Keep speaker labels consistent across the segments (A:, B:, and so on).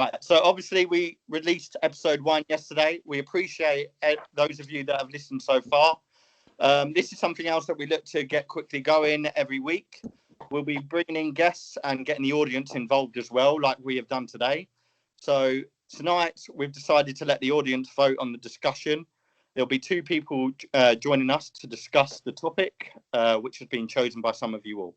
A: Right, so obviously we released episode 1 yesterday. We appreciate those of you that have listened so far. This is something else that we look to get quickly going every week. We'll be bringing in guests and getting the audience involved as well, like we have done today. So tonight we've decided to let the audience vote on the discussion. There'll be 2 people joining us to discuss the topic, which has been chosen by some of you all.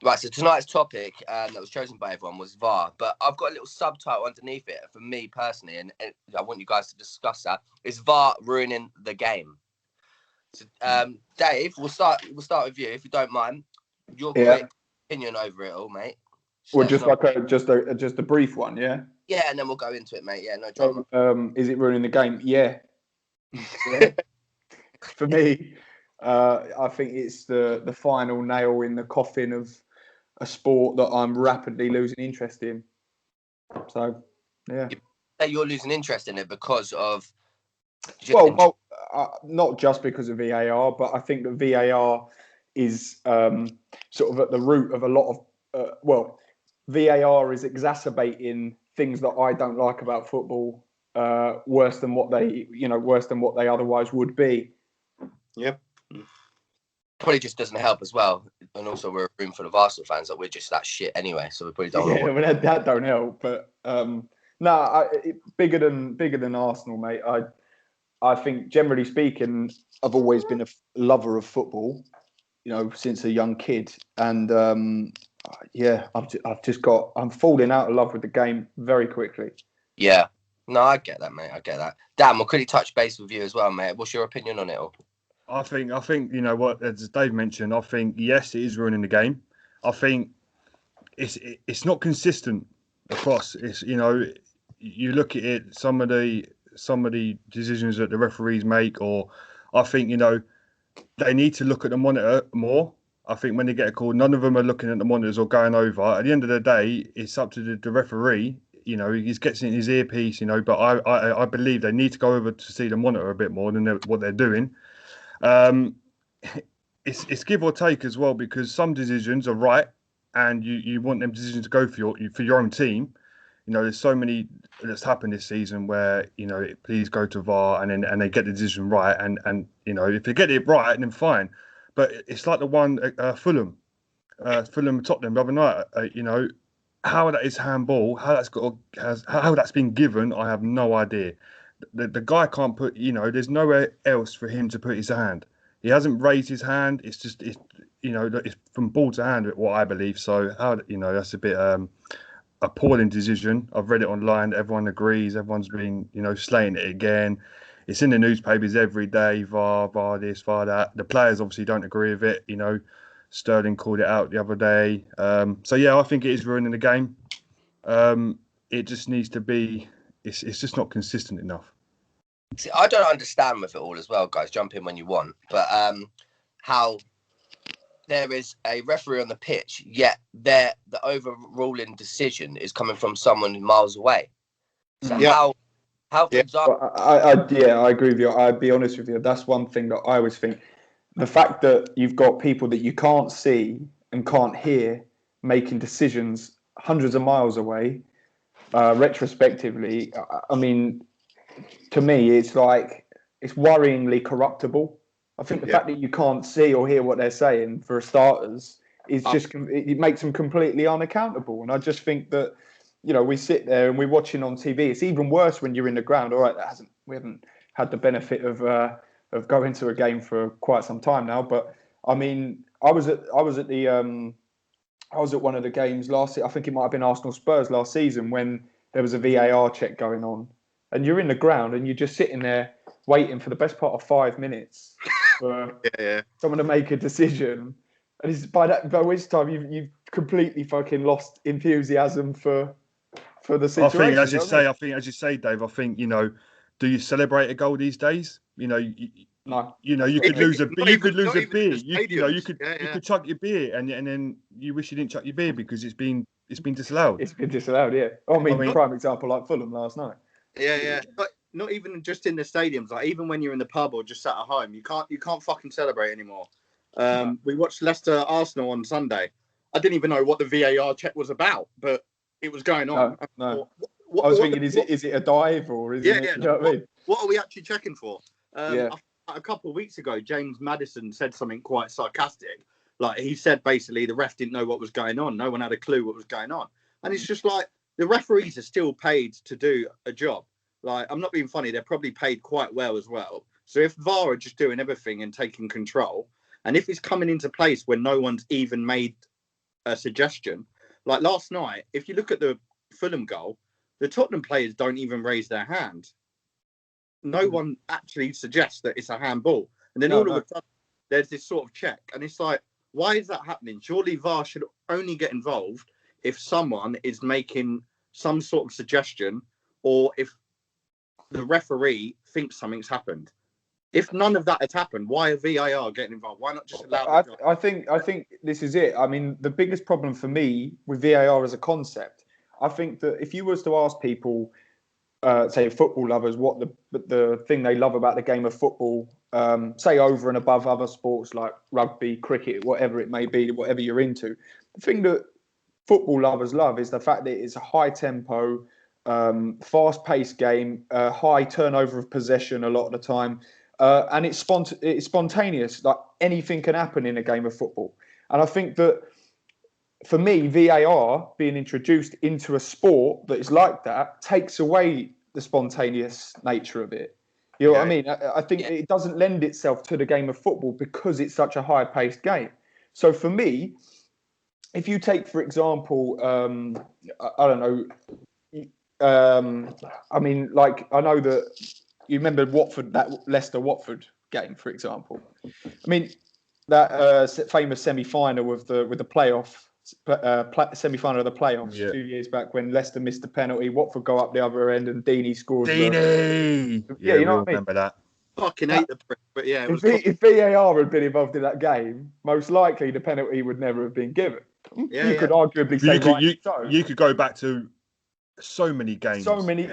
B: Right, so tonight's topic that was chosen by everyone was VAR, but I've got a little subtitle underneath it for me personally, and I want you guys to discuss that. Is VAR ruining the game? So, Dave, we'll start with you, if you don't mind. Your quick opinion over it all, mate.
C: Well, just a brief one, yeah?
B: Yeah, and then we'll go into it, mate. Yeah, no drama.
C: Is it ruining the game? Yeah. For me, I think it's the final nail in the coffin of a sport that I'm rapidly losing interest in. So, yeah.
B: You're losing interest in it because of...
C: not just because of VAR, but I think that VAR is sort of at the root of a lot of... VAR is exacerbating things that I don't like about football worse than what they otherwise would be.
A: Yep.
B: Probably just doesn't help as well, and also we're a room full of Arsenal fans that we're just that shit anyway, so we probably don't.
C: Yeah, that don't help. But bigger than Arsenal, mate. I think generally speaking, I've always been a lover of football, since a young kid, and I'm falling out of love with the game very quickly.
B: Yeah, no, I get that, mate. I get that. Dan, we'll quickly touch base with you as well, mate. What's your opinion on it all?
D: I think what, as Dave mentioned, I think yes, it is ruining the game. I think it's not consistent across. It's you look at it, some of the decisions that the referees make, or I think they need to look at the monitor more. I think when they get a call, none of them are looking at the monitors or going over. At the end of the day, it's up to the referee. He gets in his earpiece, but I believe they need to go over to see the monitor a bit more than what they're doing. It's give or take as well, because some decisions are right and you want them decisions to go for your own team. There's so many that's happened this season where please go to VAR and they get the decision right, and if they get it right, then fine. But it's like the one Fulham Tottenham the other night. How that is handball, how that's been given, I have no idea. The guy can't put, there's nowhere else for him to put his hand. He hasn't raised his hand. It's just, it's from ball to hand, what I believe. So that's a bit appalling decision. I've read it online. Everyone agrees. Everyone's been, slaying it again. It's in the newspapers every day. VAR this, VAR that. The players obviously don't agree with it. Stearn called it out the other day. So yeah, I think it is ruining the game. It just needs to be. It's just not consistent enough.
B: See, I don't understand with it all as well, guys. Jump in when you want, but how there is a referee on the pitch, yet the overruling decision is coming from someone miles away. So how for example,
C: I agree with you. I'd be honest with you. That's one thing that I always think. The fact that you've got people that you can't see and can't hear making decisions hundreds of miles away, retrospectively, I mean, to me, it's worryingly corruptible. I think the fact that you can't see or hear what they're saying, for starters, is it makes them completely unaccountable. And I just think that, we sit there and we're watching on TV. It's even worse when you're in the ground. All right, we haven't had the benefit of going to a game for quite some time now, but I mean, I was at one of the games last season. I think it might have been Arsenal Spurs last season, when there was a VAR check going on, and you're in the ground and you're just sitting there waiting for the best part of 5 minutes for someone to make a decision, and it's by which time you've completely fucking lost enthusiasm for the situation.
D: I think as you say, Dave. I think do you celebrate a goal these days?
C: No.
D: You could lose a beer. You could chuck your beer, and then you wish you didn't chuck your beer because it's been disallowed.
C: It's been disallowed, yeah. I mean, prime example, like Fulham last night.
A: Yeah. But not even just in the stadiums. Like, even when you're in the pub or just sat at home, you can't fucking celebrate anymore. We watched Leicester Arsenal on Sunday. I didn't even know what the VAR check was about, but it was going on.
C: No.
A: What,
C: I was thinking, is it a dive or is it?
A: Yeah.
C: You know what I mean?
A: What are we actually checking for?
C: Yeah.
A: A couple of weeks ago, James Maddison said something quite sarcastic. Like, he said basically the ref didn't know what was going on. No one had a clue what was going on. And it's just like, the referees are still paid to do a job. Like, I'm not being funny. They're probably paid quite well as well. So if VAR are just doing everything and taking control, and if it's coming into place when no one's even made a suggestion, like last night, if you look at the Fulham goal, the Tottenham players don't even raise their hand. No one actually suggests that it's a handball. And then all of a sudden, there's this sort of check. And it's like, why is that happening? Surely VAR should only get involved if someone is making some sort of suggestion or if the referee thinks something's happened. If none of that has happened, why are VAR getting involved? Why not just allow it?
C: I think this is it. I mean, the biggest problem for me with VAR as a concept, I think that if you was to ask people, say football lovers, what the thing they love about the game of football, say over and above other sports like rugby, cricket, whatever it may be, whatever you're into, the thing that football lovers love is the fact that it's a high tempo, fast-paced game, high turnover of possession a lot of the time, and it's spontaneous. Like, anything can happen in a game of football. And I think that for me, VAR being introduced into a sport that is like that takes away the spontaneous nature of it. You know what I mean? I think it doesn't lend itself to the game of football because it's such a high-paced game. So for me, if you take, for example, I don't know, I mean, like, I know that you remember that Leicester-Watford game, for example. I mean, that famous semi-final with the playoff, semi-final of the playoffs 2 years back when Leicester missed the penalty, Watford go up the other end and Deeney scores.
D: Deeney!
C: Yeah, you know what I mean?
D: Remember that.
A: Fucking hate the prick, but yeah.
C: If VAR had been involved in that game, most likely the penalty would never have been given. You could arguably say
D: you could go back to so many games,
C: so many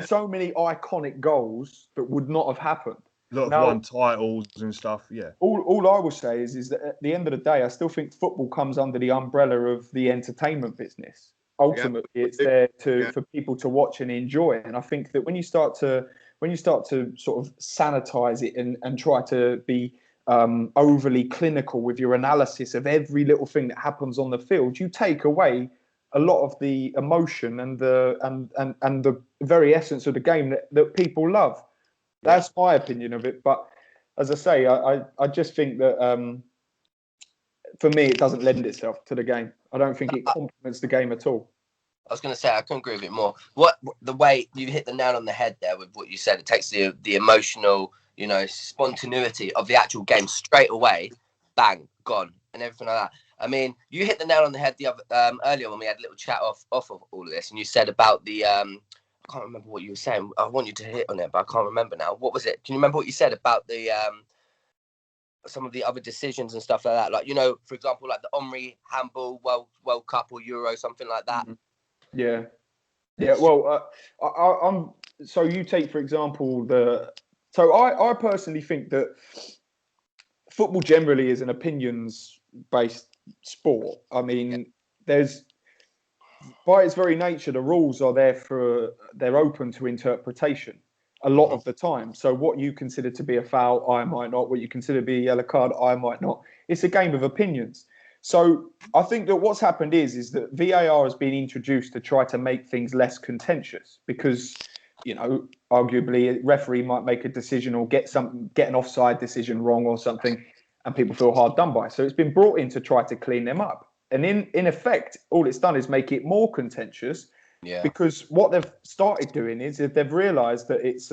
C: iconic goals that would not have happened.
D: A lot of won titles and stuff. Yeah.
C: All I will say is that at the end of the day, I still think football comes under the umbrella of the entertainment business. Ultimately, it's there for people to watch and enjoy. And I think that when you start to sort of sanitize it and try to be overly clinical with your analysis of every little thing that happens on the field, you take away a lot of the emotion and the very essence of the game that people love. That's my opinion of it. But as I say, I just think that for me, it doesn't lend itself to the game. I don't think it complements the game at all.
B: I was going to say, I couldn't agree with it more. The way you hit the nail on the head there with what you said, it takes the emotional, spontaneity of the actual game straight away, bang, gone, and everything like that. I mean, you hit the nail on the head the other earlier when we had a little chat off of all of this, and you said about the I can't remember what you were saying. I want you to hit on it, but I can't remember now. What was it? Can you remember what you said about the some of the other decisions and stuff like that? Like, for example, like the Omri handball World Cup or Euro, something like that.
C: Yeah. Well, I'm. So you take, for example, So I personally think that football generally is an opinions-based sport. I mean, there's, by its very nature, the rules are they're open to interpretation a lot of the time. So what you consider to be a foul, I might not. What you consider to be a yellow card, I might not. It's a game of opinions. So I think that what's happened is that VAR has been introduced to try to make things less contentious because, arguably a referee might make a decision or get an offside decision wrong or something, and people feel hard done by. So it's been brought in to try to clean them up. And in effect, all it's done is make it more contentious. Yeah. Because what they've started doing is they've realised that it's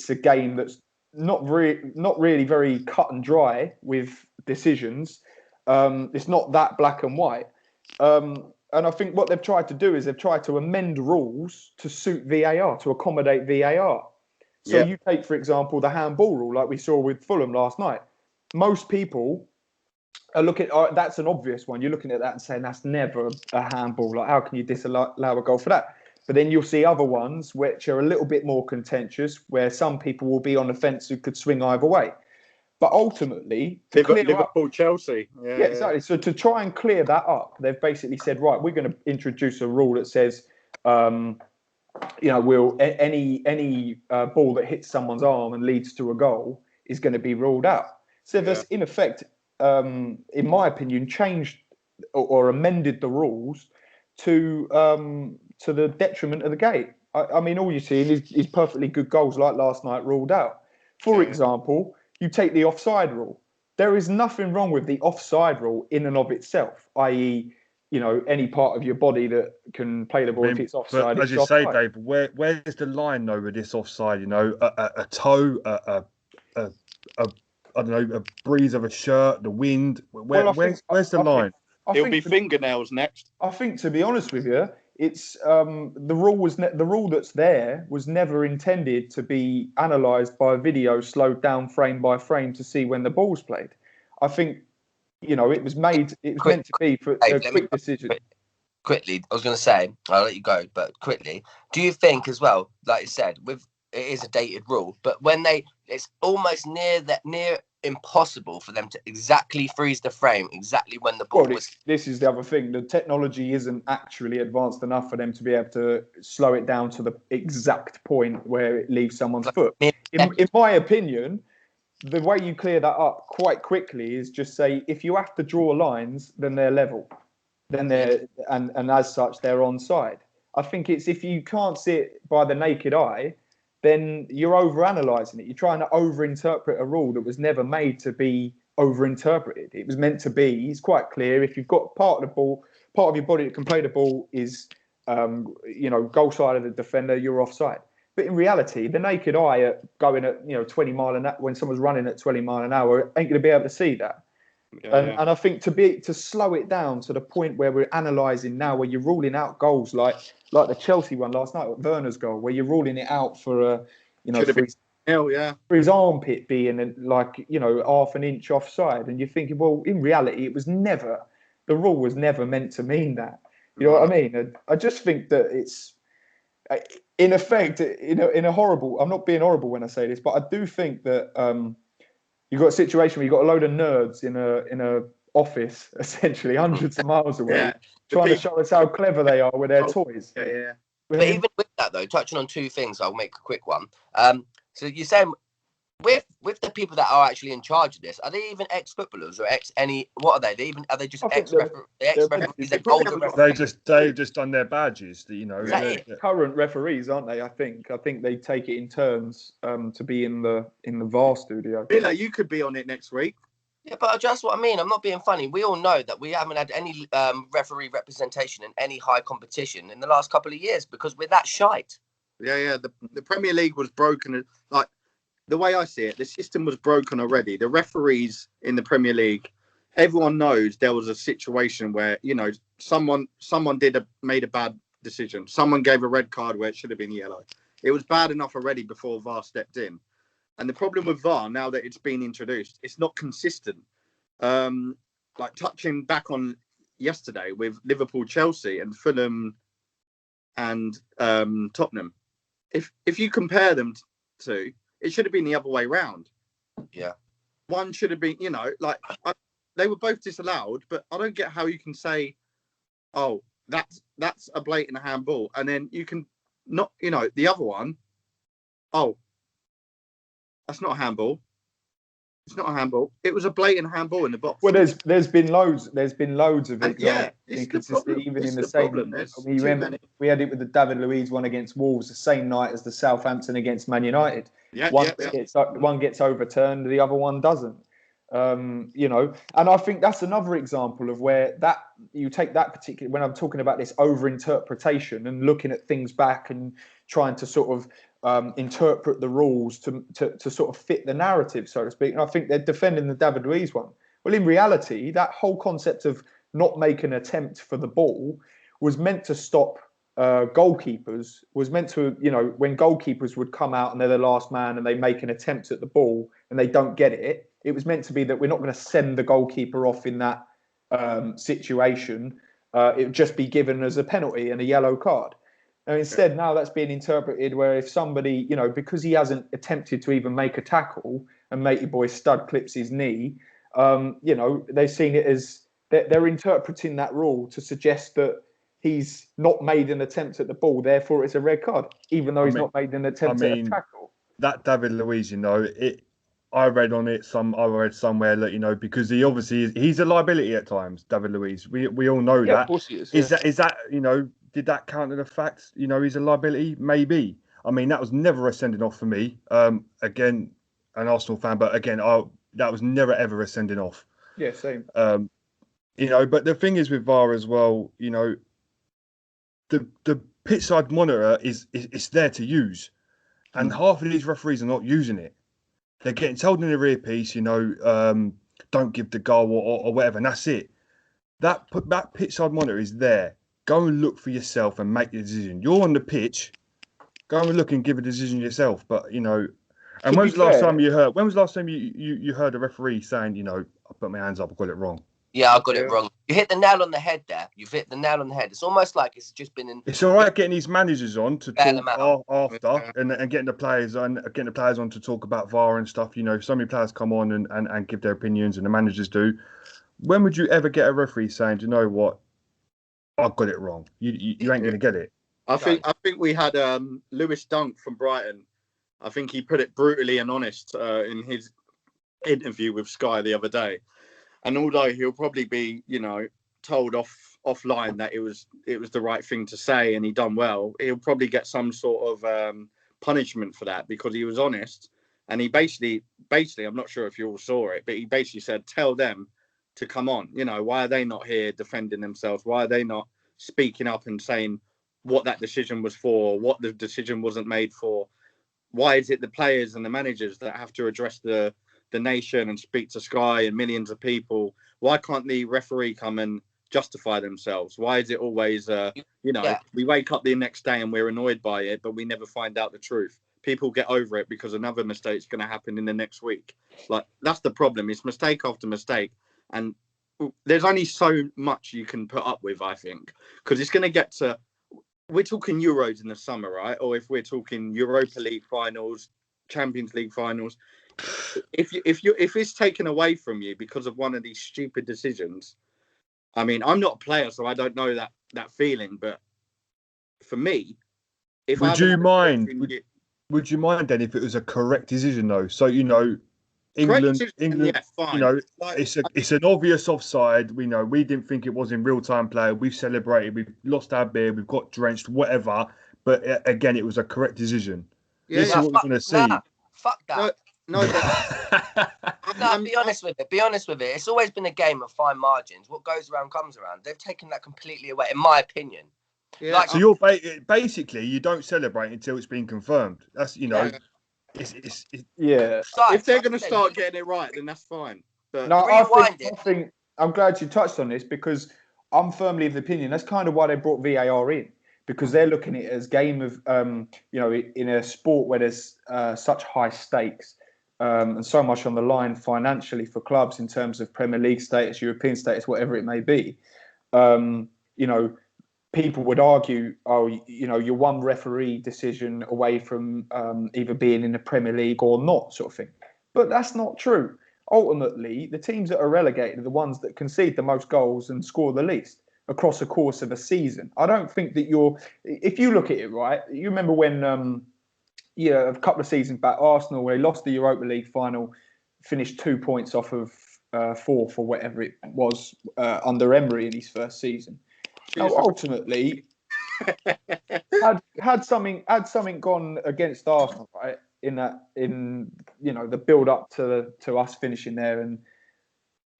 C: a game that's not really very cut and dry with decisions. It's not that black and white. And I think what they've tried to do is they've tried to amend rules to suit VAR, to accommodate VAR. So you take, for example, the handball rule, like we saw with Fulham last night. Most people are looking at that's an obvious one. You're looking at that and saying that's never a handball. Like, how can you disallow a goal for that? But then you'll see other ones which are a little bit more contentious, where some people will be on the fence who could swing either way. But ultimately,
A: Liverpool, Chelsea. Yeah,
C: exactly. So to try and clear that up, they've basically said, right, we're going to introduce a rule that says will any ball that hits someone's arm and leads to a goal is going to be ruled out. So that's in effect, in my opinion, changed or amended the rules to the detriment of the game. I mean, all you're seeing is perfectly good goals like last night ruled out. For example, you take the offside rule. There is nothing wrong with the offside rule in and of itself, i.e., any part of your body that can play the ball if it's offside.
D: But as you say, Dave, where's the line though with this offside? A toe, I don't know, a breeze of a shirt, the wind. Where's the line?
A: It'll be fingernails next.
C: I think, to be honest with you, it's the rule that's there was never intended to be analysed by video, slowed down frame by frame to see when the ball's played. I think, it was meant to be for a quick decision.
B: Quickly, I was going to say, I'll let you go, but quickly, do you think as well, like you said, it is a dated rule, but when it's almost near impossible for them to exactly freeze the frame exactly when the ball was.
C: This is the other thing. The technology isn't actually advanced enough for them to be able to slow it down to the exact point where it leaves someone's foot. In my opinion, the way you clear that up quite quickly is just say, if you have to draw lines, then they're level. Then and as such, they're onside. I think it's, if you can't see it by the naked eye, then you're over-analysing it. You're trying to over-interpret a rule that was never made to be over-interpreted. It was meant to be, it's quite clear, if you've got part of your body that can play the ball is, goal side of the defender, you're offside. But in reality, the naked eye going at 20 mile an hour, when someone's running at 20 mile an hour, ain't going to be able to see that. And I think to slow it down to the point where we're analysing now, where you're ruling out goals like the Chelsea one last night, Werner's goal, where you're ruling it out for for his armpit being half an inch offside, and you're thinking, well, in reality, the rule was never meant to mean that. You know what I mean? I just think that it's, in effect, in a horrible. I'm not being horrible when I say this, but I do think that. You've got a situation where you've got a load of nerds in a office, essentially hundreds of miles away, trying to show us how clever they are with their toys.
A: Yeah.
B: But even with that, though, touching on two things, I'll make a quick one. So you're saying with the people that are actually in charge of this, are they even ex-footballers or what are they? Are they just ex-referees?
D: They've just done their badges.
C: Current referees, aren't they? I think they take it in turns to be in the VAR studio.
A: You could be on it next week.
B: Yeah, but just what I mean. I'm not being funny. We all know that we haven't had any referee representation in any high competition in the last couple of years because we're that shite.
A: Yeah. The Premier League was broken. Like, the way I see it, the system was broken already. The referees in the Premier League, everyone knows there was a situation where, someone made a bad decision. Someone gave a red card where it should have been yellow. It was bad enough already before VAR stepped in. And the problem with VAR, now that it's been introduced, it's not consistent. Like touching back on yesterday with Liverpool, Chelsea and Fulham and Tottenham. If you compare them to, it should have been the other way round.
B: Yeah.
A: One should have been, they were both disallowed, but I don't get how you can say, oh, that's a blatant handball. And then you can not, the other one, oh, that's not a handball. It's not a handball. It was a blatant handball in the box.
C: Well, there's been loads of it.
A: Yeah, even in the same.
C: We had it with the David Luiz one against Wolves the same night as the Southampton against Man United. One gets overturned, the other one doesn't. And I think that's another example of where that you take that particular, when I'm talking about this over-interpretation and looking at things back and trying to sort of interpret the rules to sort of fit the narrative, so to speak. And I think they're defending the David Luiz one. Well, in reality, that whole concept of not making an attempt for the ball was meant to stop goalkeepers, was meant to, when goalkeepers would come out and they're the last man and they make an attempt at the ball and they don't get it, it was meant to be that we're not going to send the goalkeeper off in that situation. It would just be given as a penalty and a yellow card. And instead, now that's being interpreted where if somebody, because he hasn't attempted to even make a tackle and matey boy stud clips his knee, they've seen it as they're interpreting that rule to suggest that he's not made an attempt at the ball, therefore it's a red card, even though he's not made an attempt at a tackle.
D: That David Luiz, I read somewhere that, because he obviously he's a liability at times, David Luiz. We all know that.
C: Of course he is.
D: Is that did that count to the fact, he's a liability? Maybe. I mean, that was never a sending off for me. Again, an Arsenal fan, but again, that was never ever a sending off.
C: Yeah, same.
D: But the thing is with VAR as well, the pitch side monitor it's there to use, and half of these referees are not using it. They're getting told in their earpiece, don't give the goal or whatever, and that's it. That pitch side monitor is there. Go and look for yourself and make the decision. You're on the pitch. Go and look and give a decision yourself. But and when was the last time you heard? When was the last time you heard a referee saying, I put my hands up, I got it wrong?
B: Yeah, I got it wrong. You hit the nail on the head there. You've hit the nail on the head. It's almost like it's just been in.
D: It's all right getting these managers on to talk after and getting the players on, to talk about VAR and stuff. So many players come on and give their opinions, and the managers do. When would you ever get a referee saying, "Do you know what? I got it wrong." You ain't going to get it.
A: I think we had Lewis Dunk from Brighton. I think he put it brutally and honest in his interview with Sky the other day. And although he'll probably be, told offline that it was the right thing to say and he done well, he'll probably get some sort of punishment for that because he was honest. And he basically, I'm not sure if you all saw it, but he basically said, tell them to come on. Why are they not here defending themselves? Why are they not speaking up and saying what that decision was for, what the decision wasn't made for? Why is it the players and the managers that have to address the nation and speak to Sky and millions of people? Why can't the referee come and justify themselves? Why is it always, we wake up the next day and we're annoyed by it, but we never find out the truth? People get over it because another mistake is going to happen in the next week. Like, that's the problem. It's mistake after mistake. And there's only so much you can put up with, I think, because it's going to get to, we're talking Euros in the summer, right? Or if we're talking Europa League finals, Champions League finals, if it's taken away from you because of one of these stupid decisions, I mean, I'm not a player, so I don't know that feeling. But for me,
D: would you mind then if it was a correct decision though? So England,
A: yeah, fine.
D: It's an obvious offside. We know we didn't think it was in real time play. We've celebrated. We've lost our beer. We've got drenched. Whatever. But again, it was a correct decision.
A: Yeah,
D: this is what we're going to see.
B: Fuck that.
A: No,
B: be honest with it. Be honest with it. It's always been a game of fine margins. What goes around comes around. They've taken that completely away, in my opinion.
A: Yeah,
D: so you're basically you don't celebrate until it's been confirmed. That's It's
C: yeah.
A: If they're going to start getting it right, then that's fine. But
C: no, I think I'm glad you touched on this because I'm firmly of the opinion that's kind of why they brought VAR in, because they're looking at it as game of in a sport where there's such high stakes and so much on the line financially for clubs in terms of Premier League status, European status, whatever it may be. People would argue, you're one referee decision away from either being in the Premier League or not, sort of thing. But that's not true. Ultimately, the teams that are relegated are the ones that concede the most goals and score the least across the course of a season. I don't think that if you look at it, right, you remember when, a couple of seasons back, Arsenal, where they lost the Europa League final, finished 2 points off of fourth or whatever it was under Emery in his first season. Now, ultimately, had something gone against Arsenal, right? In the build up to us finishing there, and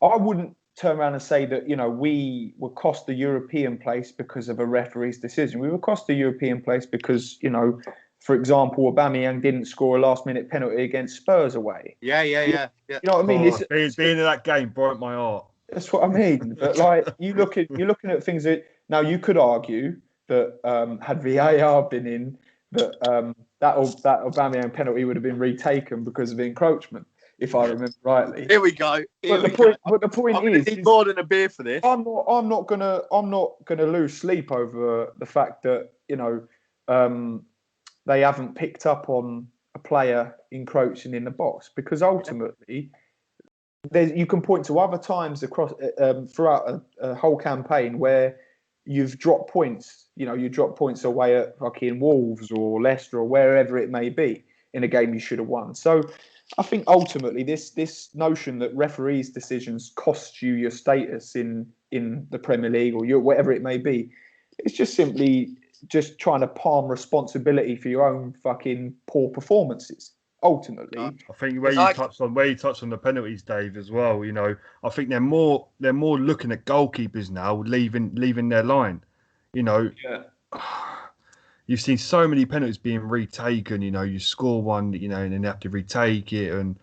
C: I wouldn't turn around and say that we were cost the European place because of a referee's decision. We were cost the European place because for example, Aubameyang didn't score a last-minute penalty against Spurs away.
A: Yeah. You
C: know what I mean?
D: Being in that game broke my heart.
C: That's what I mean. But like you're looking at things that now you could argue that had VAR been in, that Aubameyang penalty would have been retaken because of encroachment, if I remember rightly.
A: Here we go.
C: But the point is,
A: need more than a beer for this.
C: I'm not gonna lose sleep over the fact that they haven't picked up on a player encroaching in the box, because ultimately. You can point to other times across throughout a whole campaign where you've dropped points. You know, you drop points away at fucking Wolves or Leicester or wherever it may be in a game you should have won. So I think ultimately this notion that referees' decisions cost you your status in the Premier League or whatever it may be, it's just simply just trying to palm responsibility for your own fucking poor performances. Ultimately,
D: I think where you touched on the penalties, Dave, as well. You know, I think they're more looking at goalkeepers now leaving their line. You know, you've seen so many penalties being retaken. You know, you score one, you know, and then you have to retake it, and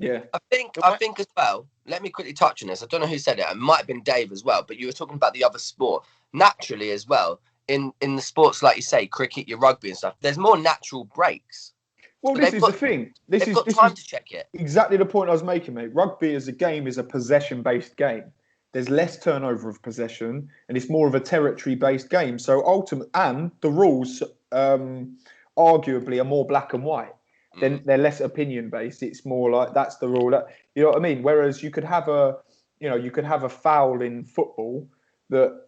B: I think as well. Let me quickly touch on this. I don't know who said it. It might have been Dave as well. But you were talking about the other sport. Naturally, as well, in the sports like you say, cricket, your rugby and stuff. There's more natural breaks.
C: Well, this is the thing.
B: They've got time to check it.
C: Exactly the point I was making, mate. Rugby as a game is a possession-based game. There's less turnover of possession, and it's more of a territory-based game. So and the rules arguably are more black and white. Then they're less opinion-based. It's more like that's the rule. You know what I mean? Whereas you could have a foul in football that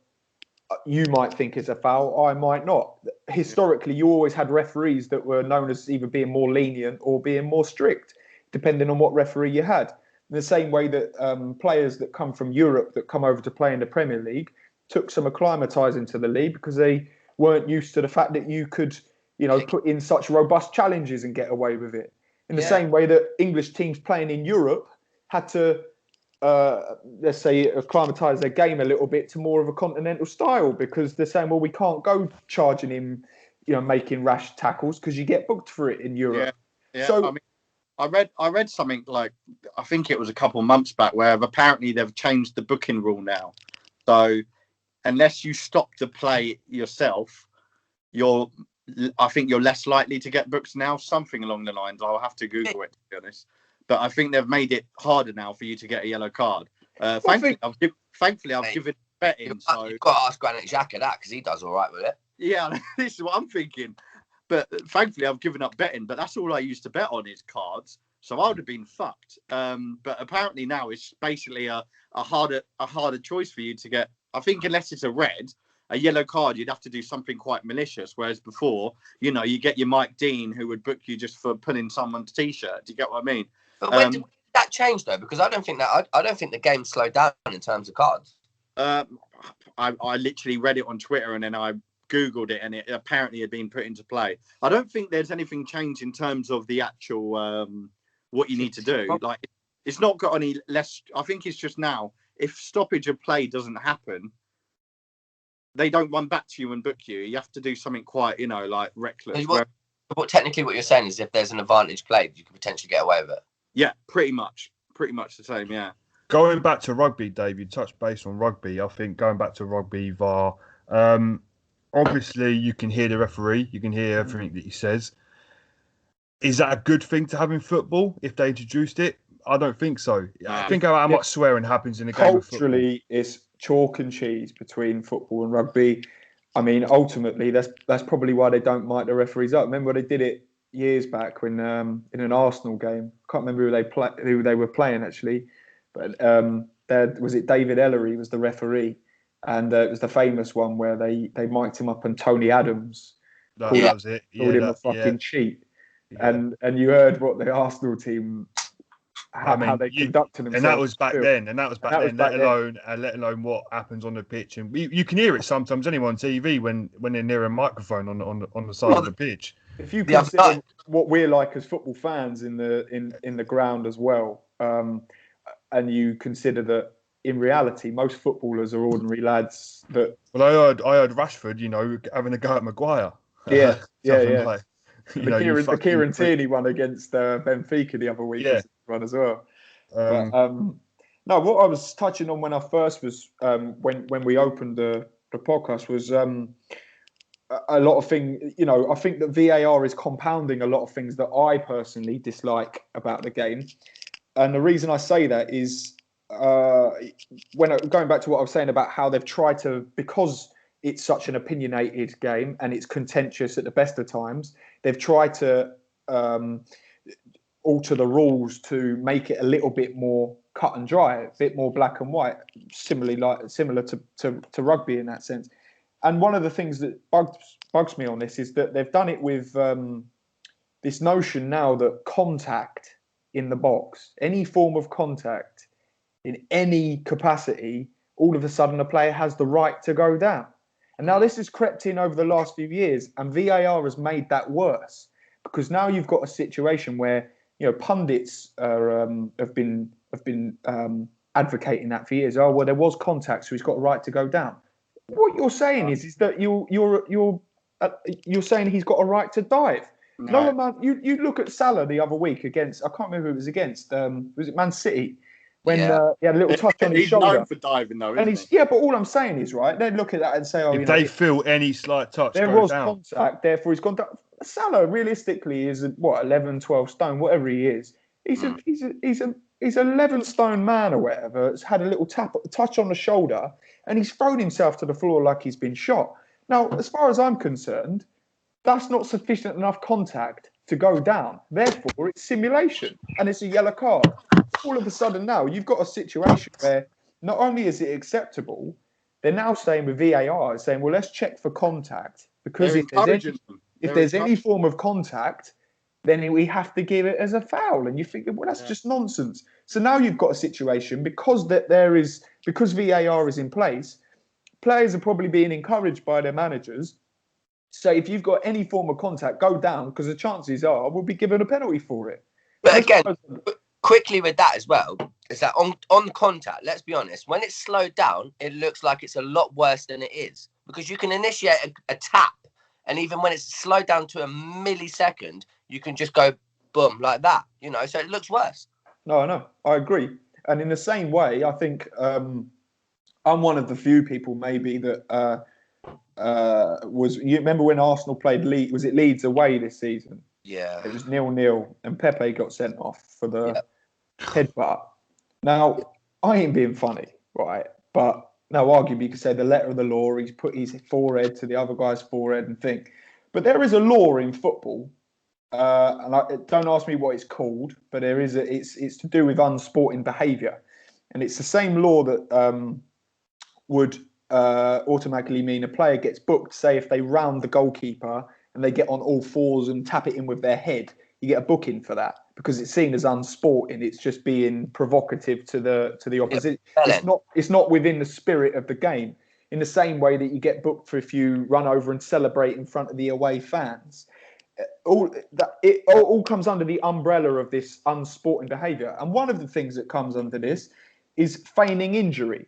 C: you might think is a foul, I might not. Historically, you always had referees that were known as either being more lenient or being more strict, depending on what referee you had. In the same way that players that come from Europe that come over to play in the Premier League took some acclimatising to the league because they weren't used to the fact that you could, you know, put in such robust challenges and get away with it. In the same way that English teams playing in Europe had to, let's say, acclimatise their game a little bit to more of a continental style because they're saying, well, we can't go charging him, you know, making rash tackles because you get booked for it in Europe.
A: Yeah. So I mean, I read something like, I think it was a couple of months back, where apparently they've changed the booking rule now. So unless you stop the play yourself, I think you're less likely to get booked now. Something along the lines. I'll have to Google it, to be honest. But I think they've made it harder now for you to get a yellow card. Thankfully, I've given betting. So
B: You've got to ask Granit Xhaka that because he does all right with it.
A: Yeah, this is what I'm thinking. But thankfully, I've given up betting. But that's all I used to bet on is cards. So I would have been fucked. But apparently now it's basically a harder choice for you to get. I think unless it's a yellow card, you'd have to do something quite malicious. Whereas before, you know, you get your Mike Dean who would book you just for pulling someone's t-shirt. Do you get what I mean?
B: But when did that change though? Because I don't think the game slowed down in terms of cards.
A: I literally read it on Twitter and then I Googled it and it apparently had been put into play. I don't think there's anything changed in terms of the actual what you need to do. Like, it's not got any less. I think it's just now, if stoppage of play doesn't happen, they don't run back to you and book you. You have to do something quite, you know, like reckless.
B: But technically what you're saying is if there's an advantage played, you could potentially get away with it.
A: Yeah, pretty much the same, yeah.
D: Going back to rugby, Dave, you touched base on rugby. I think going back to rugby, VAR, obviously you can hear the referee, you can hear everything that he says. Is that a good thing to have in football if they introduced it? I don't think so. I think how much swearing happens in a game of football.
C: Culturally, it's chalk and cheese between football and rugby. I mean, ultimately, that's probably why they don't mic the referees up. Remember they did it years back when in an Arsenal game. I can't remember who they were playing actually, but was it David Ellery was the referee, and it was the famous one where they mic'd him up and Tony Adams
D: that was it.
C: Called him a fucking cheat. Yeah. And you heard what the Arsenal team how they conducted themselves.
D: And that was back then. Let alone what happens on the pitch. And you can hear it sometimes anyway on TV when they're near a microphone on the side of the pitch.
C: If you consider what we're like as football fans in the ground as well, and you consider that in reality most footballers are ordinary lads that.
D: Well, I heard Rashford, you know, having a go at Maguire.
C: Yeah.
D: Like,
C: the Kieran Tierney one against Benfica the other week one as well. No, what I was touching on when I first was when we opened the podcast was a lot of things. You know, I think that VAR is compounding a lot of things that I personally dislike about the game, and the reason I say that is going back to what I was saying about how they've tried to, because it's such an opinionated game and it's contentious at the best of times, they've tried to alter the rules to make it a little bit more cut and dry, a bit more black and white, similar to rugby in that sense. And one of the things that bugs me on this is that they've done it with this notion now that contact in the box, any form of contact in any capacity, all of a sudden a player has the right to go down. And now this has crept in over the last few years, and VAR has made that worse, because now you've got a situation where, you know, pundits have been advocating that for years. Oh, well, there was contact, so he's got a right to go down. What you're saying is that you're saying he's got a right to dive. No amount. You look at Salah the other week against, I can't remember who it was against. Was it Man City? When he had a little touch on his shoulder.
A: He's known for diving, though, isn't he?
C: Yeah, but all I'm saying is, right, they look at that and say, oh,
D: if they feel any slight touch,
C: there was contact, therefore he's gone down. Salah realistically is 11, 12 stone, whatever he is. He's an 11 stone man or whatever. Has had a little touch on the shoulder, and he's thrown himself to the floor like he's been shot. Now, as far as I'm concerned, that's not sufficient enough contact to go down. Therefore, it's simulation, and it's a yellow card. All of a sudden now, you've got a situation where not only is it acceptable, they're now saying with VAR, saying, well, let's check for contact, because if there's any form of contact, then we have to give it as a foul. And you think, well, that's just nonsense. So now you've got a situation, because VAR is in place, players are probably being encouraged by their managers. So if you've got any form of contact, go down, because the chances are we'll be given a penalty for it.
B: But again, quickly with that as well, is that on contact, let's be honest, when it's slowed down, it looks like it's a lot worse than it is, because you can initiate a tap, and even when it's slowed down to a millisecond, you can just go boom like that, you know, so it looks worse.
C: No, I know, I agree. And in the same way, I think I'm one of the few people maybe that you remember when Arsenal played Leeds away this season?
B: Yeah.
C: It was 0-0, and Pepe got sent off for the headbutt. Now, I ain't being funny, right? But now, arguably, you could say the letter of the law, he's put his forehead to the other guy's forehead and think. But there is a law in football, and don't ask me what it's called, but there is it's to do with unsporting behaviour. And it's the same law that would automatically mean a player gets booked, say, if they round the goalkeeper and they get on all fours and tap it in with their head, you get a booking for that, because it's seen as unsporting. It's just being provocative to the opposition. It's not within the spirit of the game. In the same way that you get booked for if you run over and celebrate in front of the away fans. It all comes under the umbrella of this unsporting behaviour. And one of the things that comes under this is feigning injury.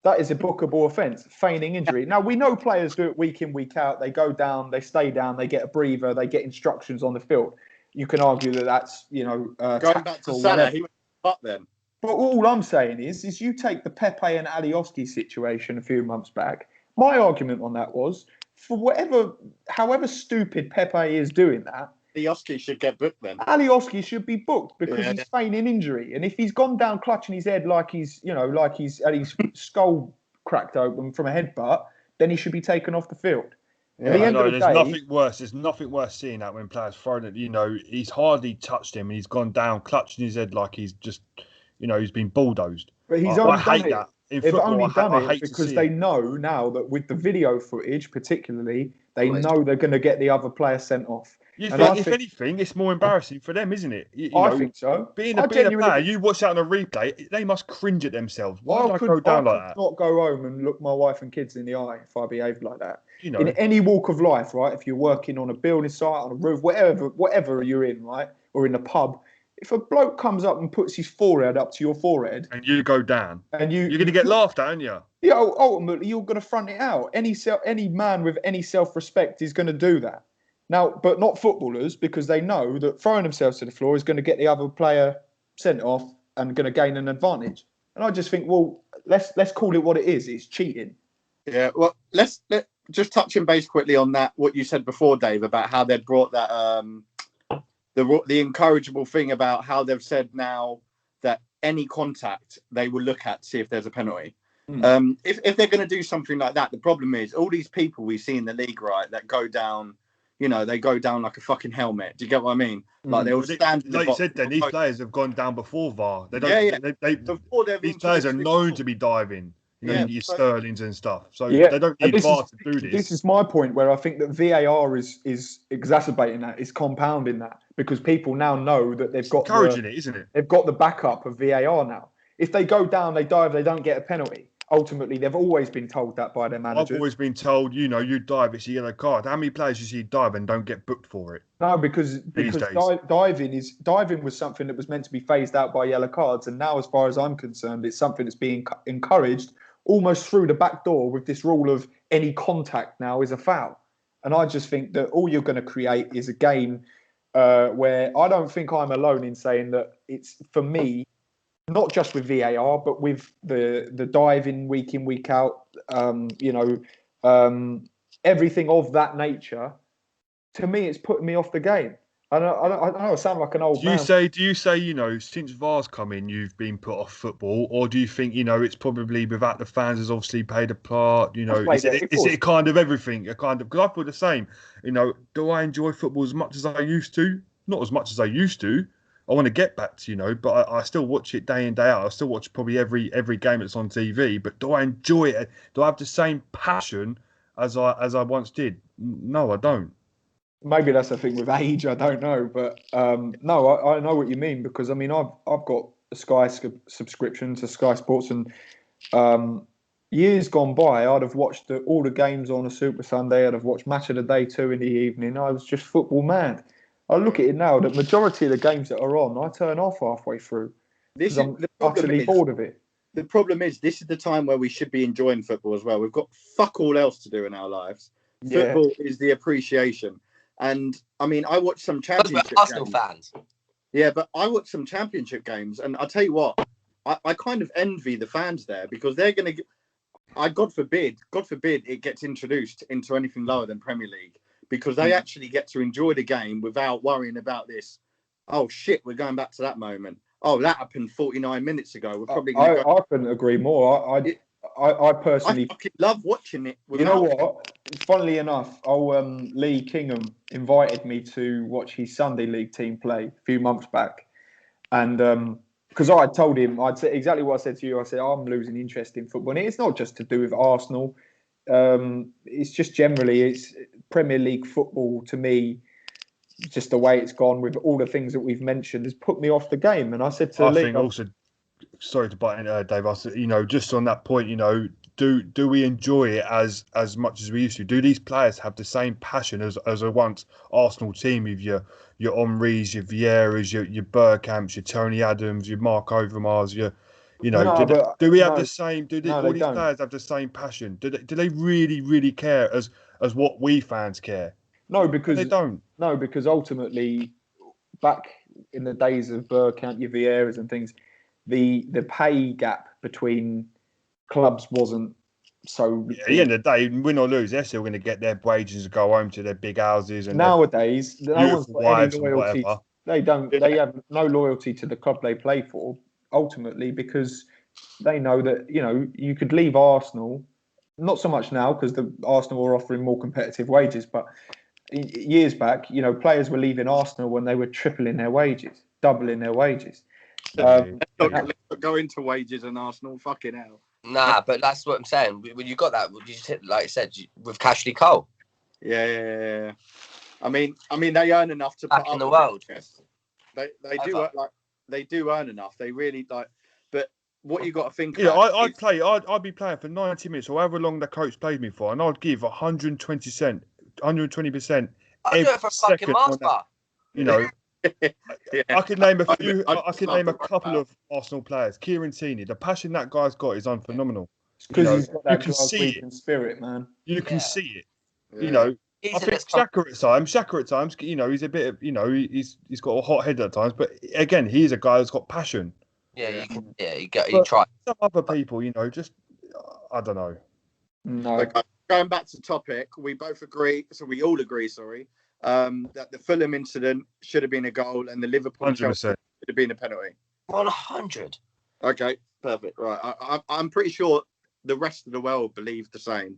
C: That is a bookable offence, feigning injury. Now, we know players do it week in, week out. They go down, they stay down, they get a breather, they get instructions on the field. You can argue that that's, going
A: back to Salah, he went up then.
C: But all I'm saying is you take the Pepe and Alioski situation a few months back. My argument on that was, however stupid Pepe is doing that,
A: Alioski should get booked then.
C: Alioski should be booked because he's feigning injury. And if he's gone down clutching his head like he's had his skull cracked open from a headbutt, then he should be taken off the field.
D: Yeah, there's nothing worse. There's nothing worse seeing that when players thrown it. He's hardly touched him and he's gone down clutching his head like he's just, he's been bulldozed.
C: But he's only done it. They've only done it because they know now that with the video footage, particularly, they know they're going to get the other player sent off.
D: If anything, it's more embarrassing for them, isn't it?
C: I think so.
D: Being a player, you watch that on a replay, they must cringe at themselves. Why would I go down like that?
C: Not go home and look my wife and kids in the eye if I behaved like that. In any walk of life, right? If you're working on a building site, on a roof, whatever you're in, right? Or in a pub, if a bloke comes up and puts his forehead up to your forehead,
D: and you go down,
C: and
D: you're going to get laughed at, aren't you?
C: Yeah, ultimately you're going to front it out. Any man with any self-respect is going to do that. Now, but not footballers, because they know that throwing themselves to the floor is going to get the other player sent off and going to gain an advantage. And I just think, well, let's call it what it is. It's cheating.
A: Yeah. Well, let's just touching base quickly on that. What you said before, Dave, about how they brought that the encourageable thing about how they've said now that any contact they will look at to see if there's a penalty. If they're going to do something like that, the problem is all these people we see in the league, right, that go down they go down like a fucking helmet. Do you get what I mean? Like they'll stand in the
D: like
A: box.
D: you said, then these players have gone down before VAR. They don't.
A: Before they've
D: These
A: been
D: players are
A: told to
D: known to be diving. Your Sterlings and stuff. So they don't need VAR to do this.
C: This is my point where I think that VAR is exacerbating that, is compounding that, because people now know that they've got
D: encouraging it, isn't it?
C: They've got the backup of VAR now. If they go down, they dive, they don't get a penalty. Ultimately, they've always been told that by their managers.
D: I've always been told, you dive, it's a yellow card. How many players you see dive and don't get booked for it?
C: No, because diving was something that was meant to be phased out by yellow cards, and now, as far as I'm concerned, it's something that's being encouraged almost through the back door with this rule of any contact now is a foul. And I just think that all you're going to create is a game where I don't think I'm alone in saying that it's, for me, not just with VAR, but with the diving week in, week out, everything of that nature. To me, it's putting me off the game. I don't know. I sound like an old man.
D: Do you say, since VAR's come in, you've been put off football, or do you think, it's probably without the fans has obviously played a part? Is it kind of everything? Because I feel the same. Do I enjoy football as much as I used to? Not as much as I used to. I want to get back to, but I still watch it day in, day out. I still watch probably every game that's on TV. But do I enjoy it? Do I have the same passion as I once did? No, I don't.
C: Maybe that's the thing with age. I don't know, but no, I know what you mean, because I've got a Sky subscription to Sky Sports, and years gone by, I'd have watched all the games on a Super Sunday. I'd have watched Match of the Day 2 in the evening. I was just football mad. I look at it now, the majority of the games that are on, I turn off halfway through. I'm utterly bored of it.
A: The problem is, this is the time where we should be enjoying football as well. We've got fuck all else to do in our lives. Football is the appreciation. And I watched some championship games.
B: Arsenal fans.
A: Yeah, but I watched some championship games, and I'll tell you what, I kind of envy the fans there, because they're going to. God forbid it gets introduced into anything lower than Premier League, because they actually get to enjoy the game without worrying about this. Oh shit, we're going back to that moment. Oh, that happened 49 minutes ago. We're probably going to go.
C: I couldn't agree more. I personally,
A: I fucking love watching it.
C: You know what? Funnily enough, Lee Kingham invited me to watch his Sunday League team play a few months back, and because I told him, I'd say exactly what I said to you. I said I'm losing interest in football, and it's not just to do with Arsenal. It's just generally, it's Premier League football to me. Just the way it's gone with all the things that we've mentioned has put me off the game. And I said to Lee,
D: sorry to butt in, Dave. I said, just on that point, do we enjoy it as much as we used to? Do these players have the same passion as a once Arsenal team with your Henrys, your Vieiras, your Bergkamps, your Tony Adams, your Mark Overmars, do we have the same? All these players have the same passion? Do they really, really care as what we fans care?
C: No, because
D: they don't.
C: No, because ultimately, back in the days of Bergkamp, your Vieiras and things, the pay gap between clubs wasn't so.
D: Yeah, at the end of the day, win or lose, they're still going to get their wages and go home to their big houses. And
C: nowadays, no one's got any loyalty.
D: They
C: don't. They have no loyalty to the club they play for. Ultimately, because they know that you could leave Arsenal. Not so much now, because the Arsenal are offering more competitive wages, but years back, players were leaving Arsenal when they were tripling their wages, doubling their wages.
A: Let's not go into wages and Arsenal. Fucking hell.
B: Nah, but that's what I'm saying. When you got that, you just, like I said, with Cashley Cole.
A: Yeah. I mean, they earn enough to
B: back
A: put
B: in the world.
A: They do earn enough. They really like. But what you got to think?
D: I'd be playing for 90 minutes, or however long the coach played me for, and I'd give 120%. 120%.
B: I do it for a fucking master.
D: I could name a few. I could name a couple of Arsenal players. Kieran Tierney, the passion that guy's got is unphenomenal.
C: Because he's got that Glaswegian spirit, man.
D: You can see it. Yeah. I think Xhaka at times, he's a bit of, he's got a hot head at times, but again, he's a guy that's got passion.
B: Yeah, you try.
D: Some other people, just I don't know.
C: No.
A: Going back to topic, we both agree. So we all agree, that the Fulham incident should have been a goal, and the Liverpool Chelsea should have been a penalty.
B: 100.
A: Okay, perfect. Right, I'm pretty sure the rest of the world believe the same.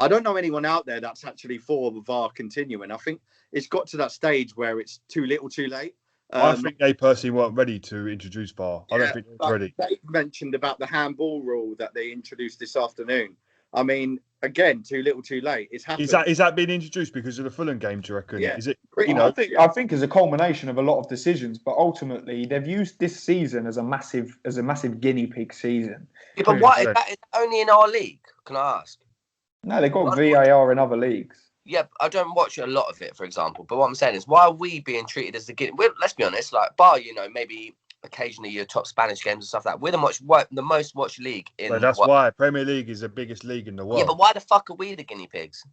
A: I don't know anyone out there that's actually for the VAR continuing. I think it's got to that stage where it's too little, too late.
D: I think they personally weren't ready to introduce VAR. I don't think they were ready.
A: They mentioned about the handball rule that they introduced this afternoon. I mean, again, too little, too late. It's happened.
D: Is that being introduced because of the Fulham game? Do you reckon?
A: Yeah,
D: is it?
C: I think as a culmination of a lot of decisions, but ultimately they've used this season as a massive guinea pig season.
B: Yeah, but why is that only in our league? Can I ask?
C: No, they've got VAR in other leagues.
B: Yeah, I don't watch a lot of it, for example. But what I'm saying is, why are we being treated as the guinea? Let's be honest, like bar, maybe occasionally your top Spanish games and stuff like that. We're the most watched league in.
D: So that's why Premier League is the biggest league in the world.
B: Yeah, but why the fuck are we the guinea pigs?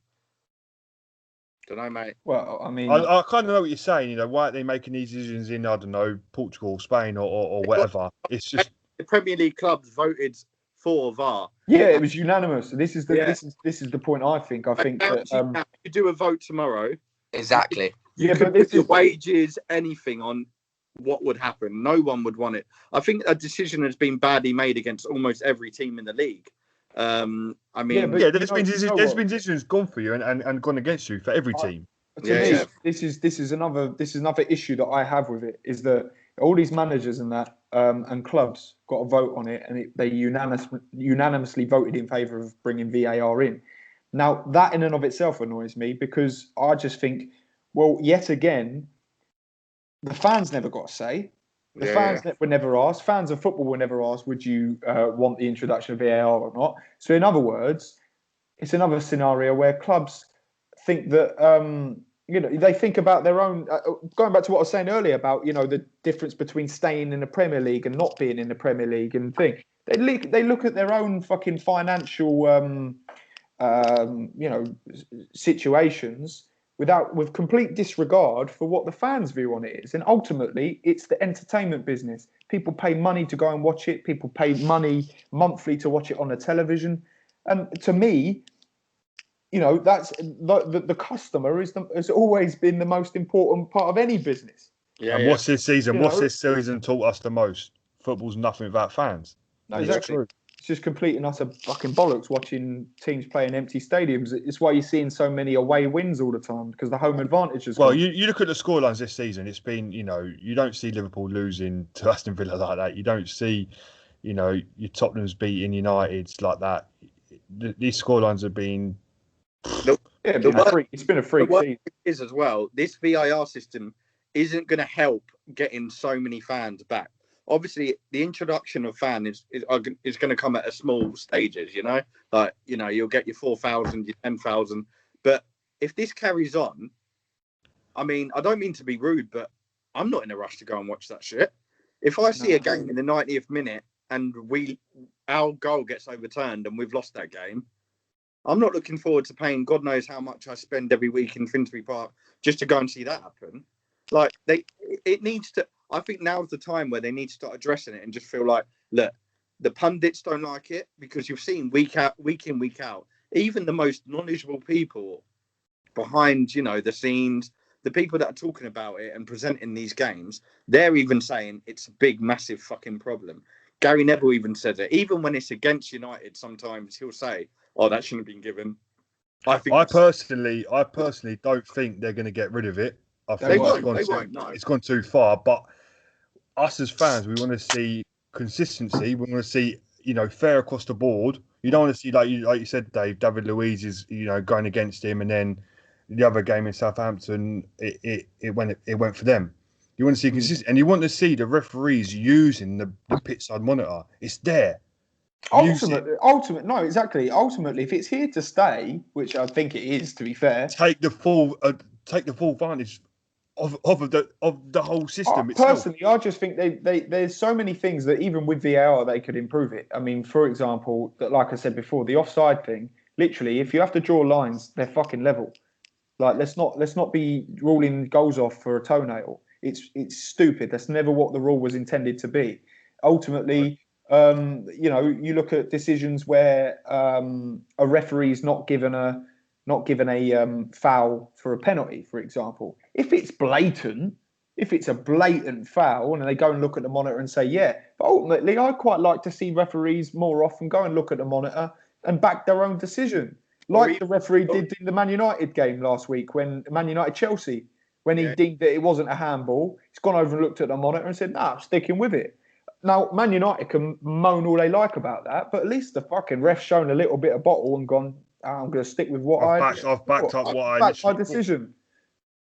A: Don't know, mate.
C: Well, I mean,
D: I kind of know what you're saying. Why are they making these decisions in, I don't know, Portugal, Spain, or whatever? It's just
A: the Premier League clubs voted for VAR.
C: Yeah, it was unanimous. This is the point. I think that
A: you do a vote tomorrow.
B: Exactly.
A: You could put your wages, anything on what would happen. No one would want it. I think a decision has been badly made against almost every team in the league. I mean,
D: there's been decisions gone for you and gone against you for every team.
C: This is another issue that I have with it, is that all these managers and that and clubs got a vote on it, and they unanimously voted in favour of bringing VAR in. Now that in and of itself annoys me, because I just think, well, yet again, the fans never got a say. The fans were never asked. Fans of football were never asked, would you want the introduction of VAR or not? So in other words, it's another scenario where clubs think that, they think about their own, going back to what I was saying earlier about, the difference between staying in the Premier League and not being in the Premier League and thing. They look at their own fucking financial, situations with complete disregard for what the fans' view on it is. And ultimately, it's the entertainment business. People pay money to go and watch it. People pay money monthly to watch it on the television. And to me, that's the customer has always been the most important part of any business.
D: And what's this season? This season taught us the most? Football's nothing without fans.
C: No, exactly. It's just complete and utter fucking bollocks watching teams play in empty stadiums. It's why you're seeing so many away wins all the time, because the home advantage is.
D: Well, you look at the scorelines this season. It's been, you don't see Liverpool losing to Aston Villa like that. You don't see, your Tottenham's beating United's like that. These scorelines have been.
C: It's been a freak season.
A: Is as well. This VAR system isn't going to help getting so many fans back. Obviously, the introduction of fans is going to come at a small stages, you'll get your 4,000, your 10,000. But if this carries on, I mean, I don't mean to be rude, but I'm not in a rush to go and watch that shit. If I see a game in the 90th minute and our goal gets overturned and we've lost that game, I'm not looking forward to paying God knows how much I spend every week in Finsbury Park just to go and see that happen. Like, it needs to. I think now's the time where they need to start addressing it and just feel like, look, the pundits don't like it, because you've seen week in, week out, even the most knowledgeable people behind, the scenes, the people that are talking about it and presenting these games, they're even saying it's a big, massive fucking problem. Gary Neville even says it. Even when it's against United, sometimes he'll say, "Oh, that shouldn't have been given." I
D: personally don't think they're going to get rid of it. I think it's gone too far. But us as fans, we want to see consistency. We want to see, fair across the board. You don't want to see, like you said, Dave, David Luiz is, going against him, and then the other game in Southampton, it went for them. You want to see consistency, and you want to see the referees using the pitchside monitor. It's there.
C: Ultimately, Ultimately, if it's here to stay, which I think it is, to be fair,
D: take the full advantage of the whole system itself.
C: Personally, I just think there's so many things that even with VAR they could improve it. I mean, for example, that, like I said before, the offside thing. Literally, if you have to draw lines, they're fucking level. Like, let's not be ruling goals off for a toenail. It's stupid. That's never what the rule was intended to be. Ultimately, you look at decisions where a referee's not given a foul for a penalty, for example. If it's a blatant foul, and they go and look at the monitor and say, yeah. But ultimately, I quite like to see referees more often go and look at the monitor and back their own decision. Like the referee did in the Man United game last week when Man United Chelsea, when he deemed that it wasn't a handball, he's gone over and looked at the monitor and said, "Nah, I'm sticking with it." Now, Man United can moan all they like about that, but at least the fucking ref's shown a little bit of bottle and gone, I'm going to stick with what
D: I've backed up what I
C: backed my decision.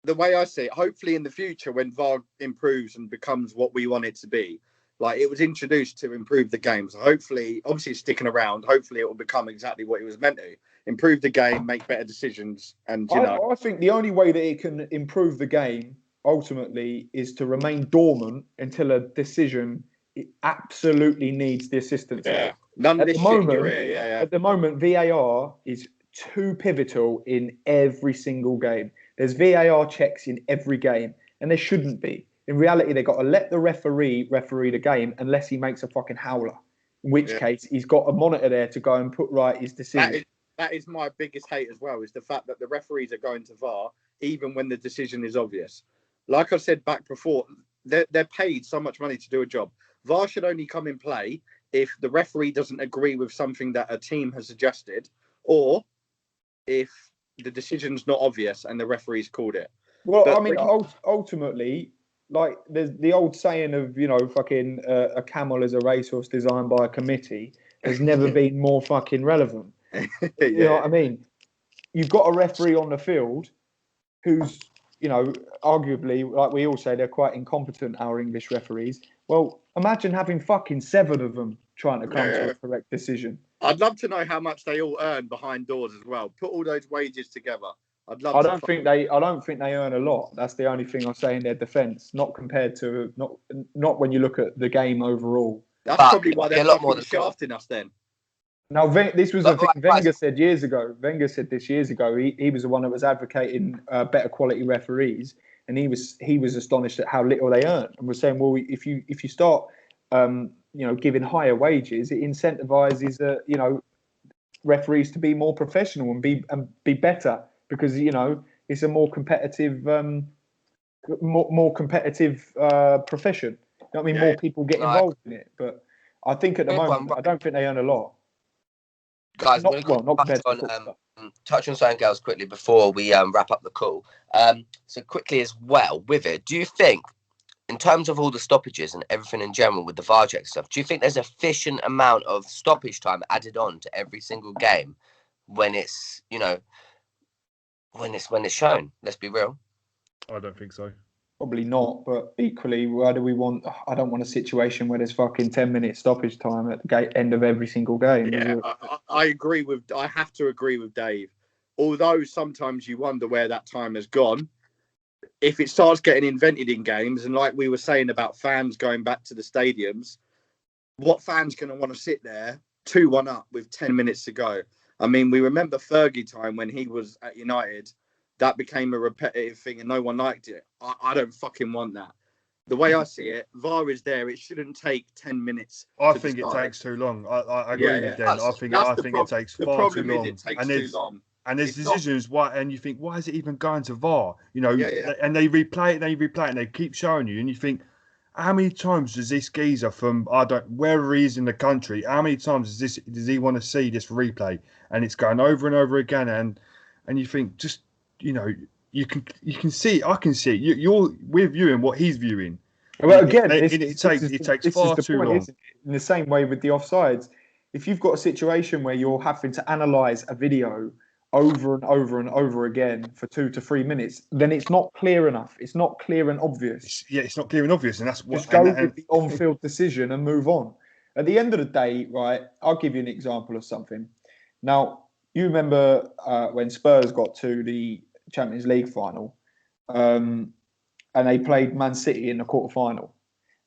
A: The way I see it, hopefully in the future when VAR improves and becomes what we want it to be, like it was introduced to improve the game. So hopefully, obviously it's sticking around. Hopefully it will become exactly what it was meant to. Improve the game, make better decisions. And,
C: I think the only way that it can improve the game ultimately is to remain dormant until a decision it absolutely needs the assistance.
A: Yeah. None of this shit in your ear.
C: At the moment, VAR is too pivotal in every single game. There's VAR checks in every game, and there shouldn't be. In reality, they've got to let the referee the game unless he makes a fucking howler. In which case, he's got a monitor there to go and put right his decision.
A: That is my biggest hate as well, is the fact that the referees are going to VAR even when the decision is obvious. Like I said back before, they're paid so much money to do a job. VAR should only come in play if the referee doesn't agree with something that a team has suggested, or if the decision's not obvious and the referee's called it.
C: Well, but, I mean, ultimately, like there's the old saying of, fucking a camel is a racehorse designed by a committee has never been more fucking relevant. You know what I mean? You've got a referee on the field who's, arguably, like we all say, they're quite incompetent, our English referees. Well, imagine having fucking 7 of them trying to come to a correct decision.
A: I'd love to know how much they all earn behind doors as well. Put all those wages together. I don't think they earn a lot. That's the only thing I say in their defence. Not compared to not when you look at the game overall. That's probably why they're a lot more shafting us then.
C: Now, this was the thing Wenger said years ago. Wenger said this years ago. He was the one that was advocating better quality referees, and he was astonished at how little they earn, and was saying, well, if you start, giving higher wages, it incentivizes, referees to be more professional and be better because it's a more competitive, profession. You know what I mean? More people get involved in it, but I think at the moment, I don't think they earn a lot.
B: Guys, I'm going to touch on something else quickly before we wrap up the call. So quickly as well, with it, do you think, in terms of all the stoppages and everything in general with the VAR check stuff, do you think there's a sufficient amount of stoppage time added on to every single game when it's, when it's shown? Let's be real.
D: I don't think so.
C: Probably not, but equally, why do we want? I don't want a situation where there's fucking 10-minute stoppage time at the end of every single game.
A: Yeah, I have to agree with Dave. Although sometimes you wonder where that time has gone. If it starts getting invented in games, and like we were saying about fans going back to the stadiums, what fan's going to want to sit there 2-1 up with 10 minutes to go? I mean, we remember Fergie time when he was at United. That became a repetitive thing and no one liked it. I don't fucking want that. The way I see it, VAR is there. It shouldn't take 10 minutes.
D: I think it takes too long. I agree with Dan. I think it takes far too long. And there's decisions and you think, why is it even going to VAR? And they replay it, and they keep showing you, and you think, how many times does this geezer from wherever he is in the country, how many times does he want to see this replay? And it's going over and over again, and you think, just you can see it. I can see it. We're viewing what he's viewing.
C: Well, again,
D: it takes far too long.
C: In the same way with the offsides, if you've got a situation where you're having to analyse a video over and over and over again for 2 to 3 minutes, then it's not clear enough. It's not clear and obvious.
D: It's not clear and obvious, and that's what.
C: Just go with the on-field decision and move on. At the end of the day, right? I'll give you an example of something. Now, you remember when Spurs got to the Champions League final, and they played Man City in the quarter-final,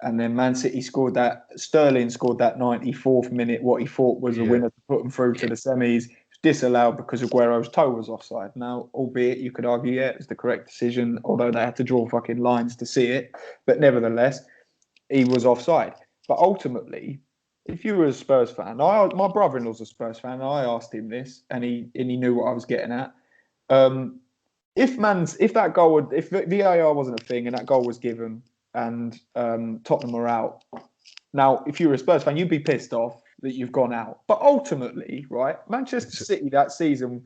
C: and then Man City Sterling scored that 94th minute, what he thought was a winner to put them through to the semis. Disallowed because Aguero's toe was offside. Now, albeit you could argue, it was the correct decision, although they had to draw fucking lines to see it. But nevertheless, he was offside. But ultimately, if you were a Spurs fan, my brother-in-law's a Spurs fan, and I asked him this, and he knew what I was getting at. If VAR wasn't a thing and that goal was given and Tottenham were out, now if you were a Spurs fan, you'd be pissed off that you've gone out. But ultimately, right, Manchester City that season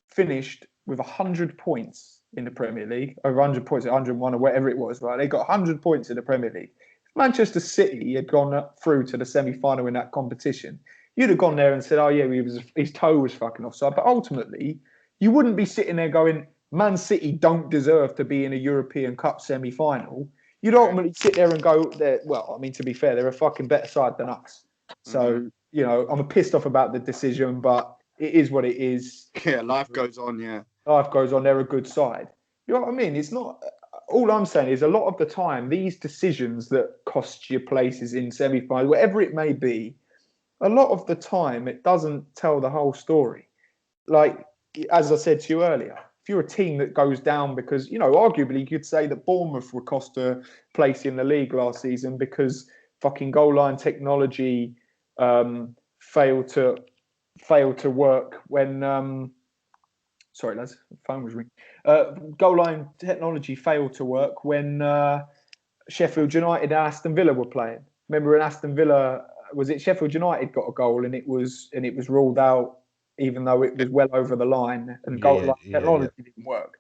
C: finished with 100 points in the Premier League, over 100 points, 101 or whatever it was, right? They got 100 points in the Premier League. If Manchester City had gone through to the semi-final in that competition, you'd have gone there and said, oh yeah, his toe was fucking offside. But ultimately, you wouldn't be sitting there going, Man City don't deserve to be in a European Cup semi-final. You'd ultimately sit there and go, well, I mean, to be fair, they're a fucking better side than us. So, you know, I'm pissed off about the decision, but it is what it is.
A: Yeah, life goes on, yeah.
C: Life goes on. They're a good side. You know what I mean? It's not... All I'm saying is a lot of the time, these decisions that cost you places in semi-final, whatever it may be, a lot of the time, it doesn't tell the whole story. Like, as I said to you earlier, if you're a team that goes down because, you know, arguably you could say that Bournemouth were cost a place in the league last season because fucking goal line technology failed to work when... sorry, lads, the phone was ringing. Goal line technology failed to work when Sheffield United and Aston Villa were playing. Remember when Aston Villa... Was it Sheffield United got a goal and it was ruled out even though it was well over the line and goal line technology didn't work.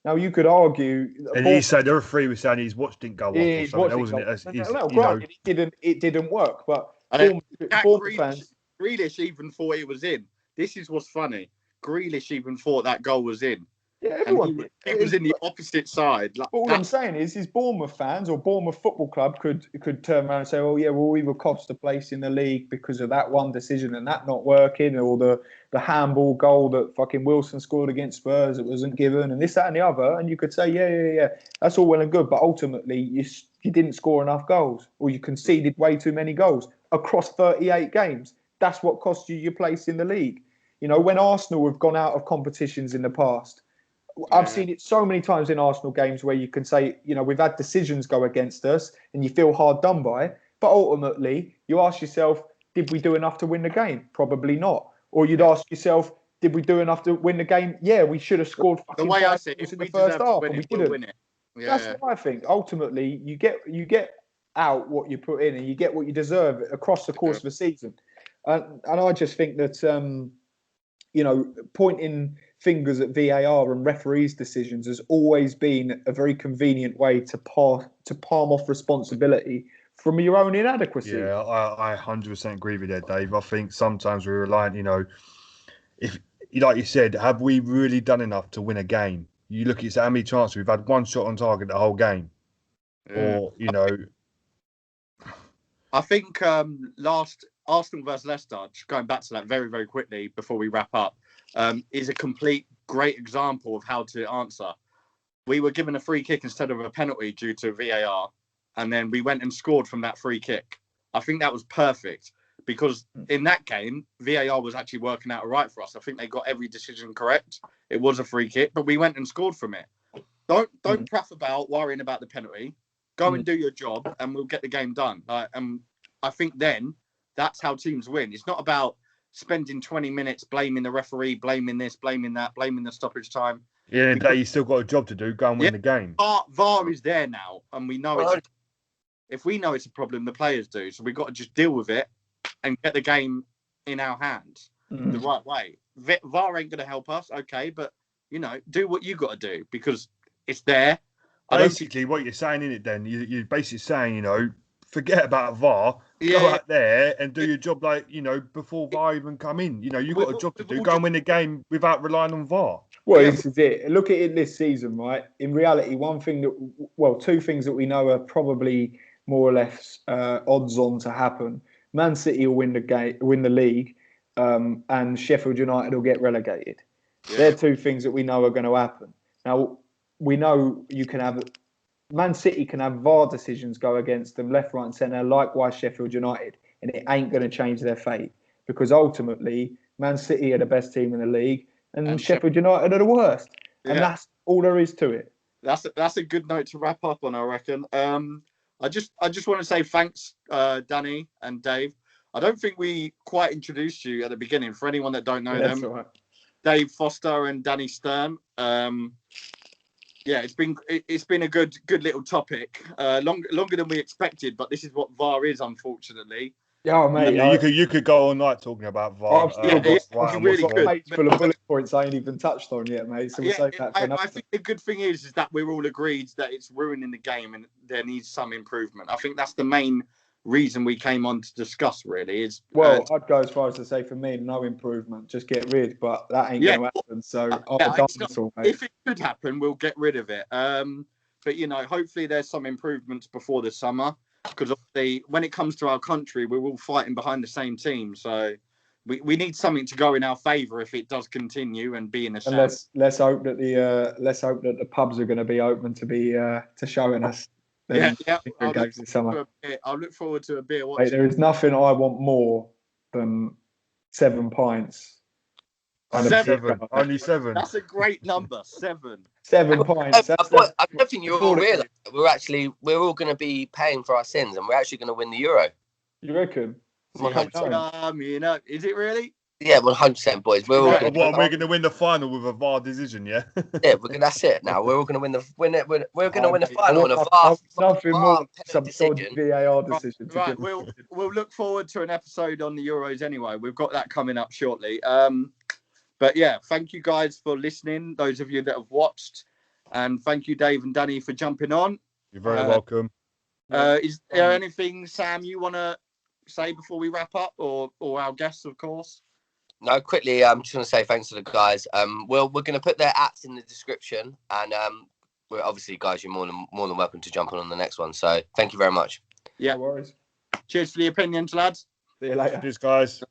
C: Now you could argue,
D: and he said the referee was saying his watch didn't go off or something, wasn't it?
C: It didn't work, but
A: Bournemouth fans, Grealish even thought it was in. This is what's funny. Grealish even thought that goal was in.
C: Yeah, everyone did.
A: It was in the opposite side. Like,
C: all I'm saying is Bournemouth fans or Bournemouth Football Club could turn around and say, "Oh yeah, well we were cost a place in the league because of that one decision and that not working, or the handball goal that fucking Wilson scored against Spurs that wasn't given, and this, that, and the other." And you could say, "Yeah, that's all well and good," but ultimately you didn't score enough goals, or you conceded way too many goals across 38 games. That's what cost you your place in the league. You know, when Arsenal have gone out of competitions in the past. I've seen it so many times in Arsenal games where you can say, you know, we've had decisions go against us and you feel hard done by. But ultimately, you ask yourself, did we do enough to win the game? Probably not. Or you'd ask yourself, did we do enough to win the game? Yeah, we should have scored fucking
A: the way I see it,
C: in the first half, and we didn't.
A: Win it.
C: Yeah. That's what I think. Ultimately, you get out what you put in and you get what you deserve across the course of a season. And I just think that, you know, pointing fingers at VAR and referees' decisions has always been a very convenient way to palm off responsibility from your own inadequacy.
D: Yeah, I 100% agree with that, Dave. I think sometimes we're reliant, you know, if, like you said, have we really done enough to win a game? You look at how many chances we've had, one shot on target the whole game. Or, you know...
A: I think last Arsenal versus Leicester, just going back to that very, very quickly before we wrap up, is a complete great example of how to answer. We were given a free kick instead of a penalty due to VAR, and then we went and scored from that free kick. I think that was perfect because in that game, VAR was actually working out all right for us. I think they got every decision correct. It was a free kick, but we went and scored from it. Don't praff about worrying about the penalty. Go and do your job, and we'll get the game done. And I think then that's how teams win. It's not about spending 20 minutes blaming the referee, blaming this, blaming that, blaming the stoppage time.
D: Yeah, you still got a job to do. Go and win the game.
A: VAR is there now, and we know it. If we know it's a problem, the players do. So we've got to just deal with it and get the game in our hands the right way. VAR ain't going to help us, okay, but, you know, do what you got to do because it's there.
D: Basically, what you're saying in it, then you're basically saying, you know, forget about VAR, go out there and do your job, like, you know, before VAR even come in. You know, you've got a job to do. Go and win the game without relying on VAR.
C: Well, this is it. Look at it this season, right? In reality, two things that we know are probably more or less odds on to happen. Man City will win the league, and Sheffield United will get relegated. Yeah. They're two things that we know are going to happen. Now, we know Man City can have VAR decisions go against them left, right and centre, likewise Sheffield United, and it ain't going to change their fate because ultimately Man City are the best team in the league and Sheffield United are the worst. Yeah. And that's all there is to it.
A: That's a good note to wrap up on, I reckon. I just want to say thanks, Danny and Dave. I don't think we quite introduced you at the beginning. For anyone that don't know them, that's all right. Dave Foster and Danny Stearn. Yeah, it's been a good little topic. Longer than we expected, but this is what VAR is, unfortunately.
C: Yeah, mate.
D: Yeah, you could go all night talking about VAR.
C: I've still got,
A: you
C: I've
A: really
C: got
A: could.
C: page full of bullet points I ain't even touched on yet, mate. So we'll save that for another.
A: I think the good thing is that we're all agreed that it's ruining the game and there needs some improvement. I think that's the main reason we came on to discuss. Really, is
C: I'd go as far as to say for me, no improvement, just get rid. But that ain't going to happen. So
A: if it could happen, we'll get rid of it. But hopefully there's some improvements before the summer, because obviously when it comes to our country, we're all fighting behind the same team. So we need something to go in our favour if it does continue and be in a.
C: And let's hope that the pubs are going to be open to be to showing us.
A: I'll look forward to a beer.
C: Mate, there is nothing I want more than 7 pints.
D: Only seven.
A: That's a great number. 7.
C: 7 pints.
B: I don't think you're all real. We're all going to be paying for our sins, and we're actually going to win the Euro.
C: You reckon?
B: 100%.
A: Is it really?
B: Yeah, 100%, boys. We're all.
D: We're going to win the final with a VAR decision, yeah.
B: Yeah, that's it. Now we're all going to win the final with a VAR.
C: Nothing more
B: some
C: decision. VAR decision.
A: Right, we'll look forward to an episode on the Euros anyway. We've got that coming up shortly. But yeah, thank you guys for listening. Those of you that have watched, and thank you, Dave and Danny, for jumping on.
D: You're very welcome.
A: Is there anything, Sam, you want to say before we wrap up, or our guests, of course?
B: No, quickly, I'm just going to say thanks to the guys. We're going to put their apps in the description, and we're obviously, guys, you're more than welcome to jump on the next one. So thank you very much.
A: Yeah,
C: no worries.
A: Cheers for the opinions, lads.
C: See you later.
D: Cheers, guys.